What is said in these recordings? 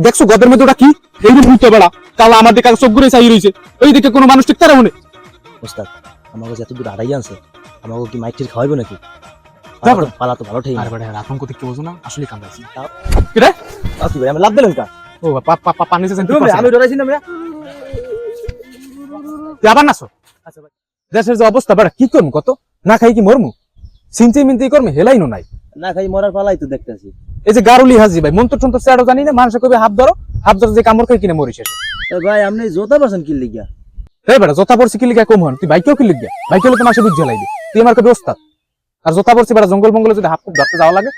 দেখছো গদের মধ্যে ওটা কি? এই যে ভূত বেড়া কালা আমাদের কাছে চোখ ঘুরে চাই রইছে। ওই দিকে কোনো মানুষ ঠিক তারা মনে ওস্তাদ আমাকে যত দূর আড়াই আনছে আমাকে কি মাইটির খাওয়াইবো নাকি? তারপরে পালা তো ভালো ঠেই আরে বেটা আতঙ্ক দেখতে বোঝো না, আসলে কামড়াইছে। কি রে? কি ভাই আমি লাভ দিলাম কা? ও পানি সেন আমি ডরাইছি না মিয়া। তুই আবার নাছো। আচ্ছা ভাই দেশের যে অবস্থা বেটা কি করমু কত? না খাই কি মরমু? চিনতে মিনতেই করমু হেলাইনো নাই। না খাই মরার পালাই তো দেখতেছি। এই যে গারুলি হাজি ভাই মন্ত্র টন্ত্র চাড়ো জানি না, মানুষে কবে হাত ধরো যে কামড় খাই কিনে মরি শেষে। ভাই আপনি জোতা পারছেন কি লিগা? এই বেটা জোতা পড়ছি কি লিগা কম হন? তুই বাইকেও কি লিগা? বাইকে হলে তো মাসে বুঝ জ্বালাইবি। তুই আমার কবে ওস্তাদ? আর জোতা পড়ছি বেটা জঙ্গল মঙ্গলে যদি হাত খুব ধরতে যাওয়া লাগে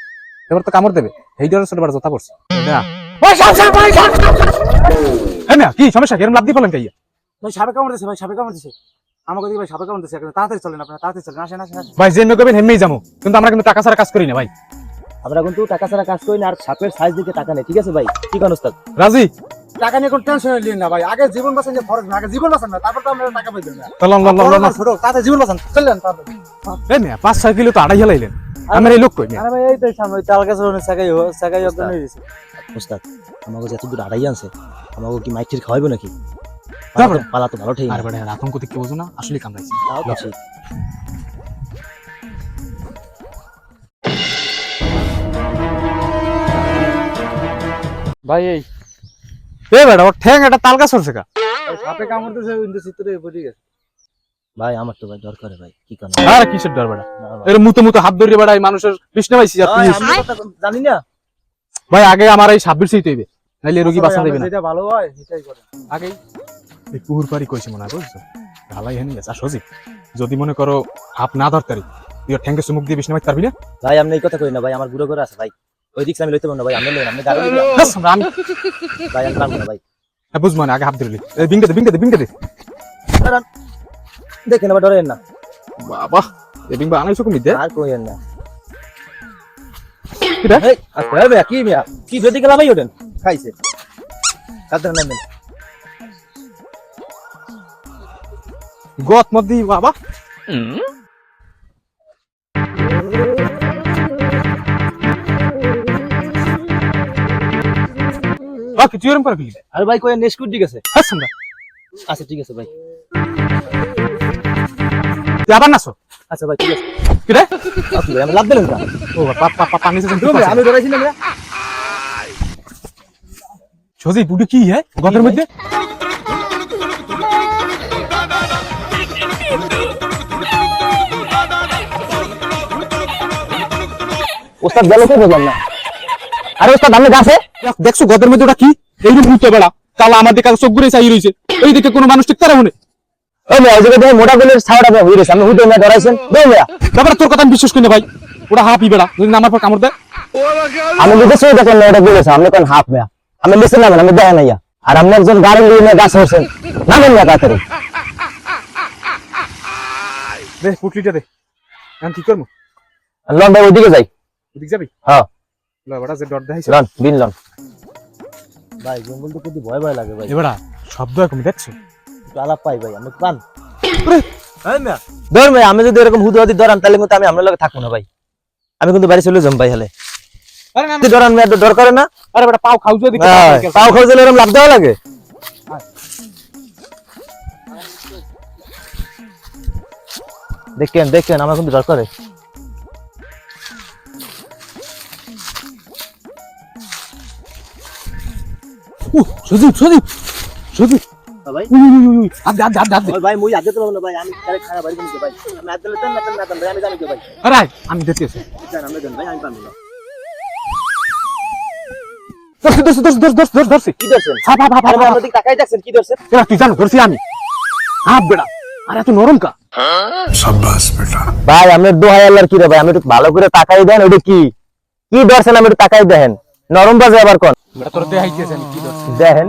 এবার তো কামড় দেবে। এই ডরের সাথে বেটা জোতা পড়ছি না। এই না কি সমস্যা? এরকম লাভ দিয়ে ফেলেন কাইয়া? ভাই সাপে কামড়তেছে, ভাই সাপে কামড়তেছে আমাকে দিকে, ভাই সাপে কামড়তেছে। এখন তাড়াতাড়ি চলেন, আপনারা তাড়াতাড়ি চলেন, আসেন আসেন আসেন। ভাই যেমনি করবেন হেমনি যাবো, কিন্তু আমরা কিন্তু টাকা ছাড়া কাজ করি না ভাই। আমরা কিন্তু টাকা ছাড়া কাজ করি না, আর সাপের সাইজ দিকে টাকা নেই, ঠিক আছে ভাই? কি কোন ওস্তাদ? রাজি? টাকা নিয়ে কোনো টেনশন নিন না ভাই, আগে জীবন বাঁচান, যে ফরজ না, আগে জীবন বাঁচান না, তারপর তো আমরা টাকা পাইবেন না। ছোট তাতে জীবন বাঁচান, চললেন তাড়াতাড়ি। এই না 5-6 কিলো তো আড়াই হেলাইলেন। আমার এই লোক কই না? আরে ভাই এই তো সামনে তাল গাছের ওখানে সাকাই অজ্ঞান হয়ে গেছে। ওস্তাদ আমাকে যত দূর আড়াই আনছে আমাকে কি মাইটির খাওয়াইবো নাকি? তারপরে পালা তো ভালো ঠেই আরে বেটা আতঙ্ক দেখতে বোঝো না, আসলে কামড়াইছে। তাও তো ঠিক। ভাই এই বেটা ওর ঠ্যাং একটা তাল গাছ হচ্ছে কা? সাপে কামড়তেছে, কিন্তু চিত্রে পড়ে গেছে। ভাই আমার তো ভাই দরকার ভাই, কি কোন? আর কিসের ডর বেটা? এর মুতো মুতো হাত ধরে বেড়াই মানুষের কৃষ্ণ পাইছি আর তুই আমি কথা জানি না ভাই আগে আমার এই 26 সিট হইবে, নাইলে রোগী বাঁচা যাবে না। যেটা ভালো হয় সেটাই করেন। আগে এই পুকুর পাড়ি কইছি মনে হয় বুঝছো, ঢালাই হেনে গেছে। আর সজি যদি মনে করো হাফ না ধরতারি তুই ওর ঠ্যাঙ্গে চুমুক দিয়ে বিষ্ণু মারতে পারবি না। ভাই আপনি এই কথা কই না ভাই, আমার বুড়ো করে আছে ভাই, ওই দিক আমি লইতে পারবো না ভাই, আপনি লইন, আপনি গাড়ি লইন। বাস, আমি ভাই আমি পারবো না ভাই। বুঝবো না, আগে হাত ধরলি বিঙ্গে দে দাঁড়ান, দেখেন আবার ডরেন না। বাবা এই বিঙ্গা আনাইছো কমি দে। আর কইেন না। কি রে? এই আচ্ছা ভাই কি মিয়া কি যদি গেলা ভাই ওঠেন খাইছে কাদের নামেন। গত মধ্যে বাবা বাকি তুই এরম করে ফেলি। আরে ভাই কইেন নেস্কুট ঠিক আছে। হাস না আচ্ছা ঠিক আছে ভাই। তুই আবার নাছো। আচ্ছা ভাই ঠিক আছে। কি রে? আচ্ছা ভাই আমি লাভ দিলাম কা? ও পানি সেন আমি ডরাইছি না মিয়া। সজি বুড়ি কি হে গদের মধ্যে? ওস্তাদ গেল তো বললাম না। আরে ওস্তাদ আপনি গাছে দেখছো গদের মধ্যে ওটা কি? এই যে ভূত বেড়া কালা আমাদের কাছে চোখ ঘুরে চাই রইছে। ওই দিকে কোনো মানুষ ঠিক তারা মনে। ওই মিয়া ওই জায়গায় মোটা গুলের ছাওয়াটা হয়ে গেছে, আমি হুদে না ডরাইছেন দে মিয়া। তারপরে তোর কথা আমি বিশ্বাস করি না ভাই, ওটা হাফি বেড়া যদি আমার পর কামড় দেয়। আমি লিখেছি দেখেন না ওটা বলেছে আপনি কোন হাফ মিয়া, আমি লিখে না আমি দেখেন না। আর আপনি একজন গাড়ি নিয়ে গাছ হচ্ছেন নামেন না তাড়াতাড়ি। দে পুটলিটা দে, আমি কি করবো? লন ভাই ওইদিকে যাই। ওদিক যাবি? হ্যাঁ ল বেড়া যে ডর দেখাইছে। লন বিন লন। ভাই জঙ্গল তো খুব ভয় ভয় লাগে ভাই, এবারা শব্দ এরকম দেখছো? একটু আলাপ পাই ভাই আমি পান। ধর ভাই আমি যদি এরকম হুদুয়াদি ধরান তাহলে কিন্তু আমি আপনার লগে থাকবো না ভাই, আমি কিন্তু বাড়ি চলে যাম ভাই। হলে আরে না ধরান মেয়ে ডর করে না? আরে বেটা পাও খাও যদি পাও খাওয়া দিলে এরকম লাভ দেওয়া লাগে? দেখেন দেখেন আমার কিন্তু ডর করে। সজীব সজীব সজীব ভাই আদে ভাই মুই আগে তো না ভাই, আমি ডাইরেক্ট খারাপ বাড়ি কিন্তু ভাই আমি আদলে তেন না ভাই আমি জানি তো ভাই। আরে আমি দেখতেছি। জান আমরা জান ভাই আমি পারবো না। ধরছি কি ধরছেন? হা হা হা আরে আমার দিকে তাকাই দেখছেন কি ধরছেন? তুই জানো ধরছি আমি হাফ বেড়া। আরে এত নরম কা? ভাই আপনার দোহাই আল্লাহর কি রে ভাই, আমি একটু ভালো করে তাকাই দেন ওটা কি কি ধরছেন, আমি একটু তাকাই দেখেন। নরম বাজে আবার কোন বেটা তোর দেখাইতেছে আমি কি ধরছি। দেখেন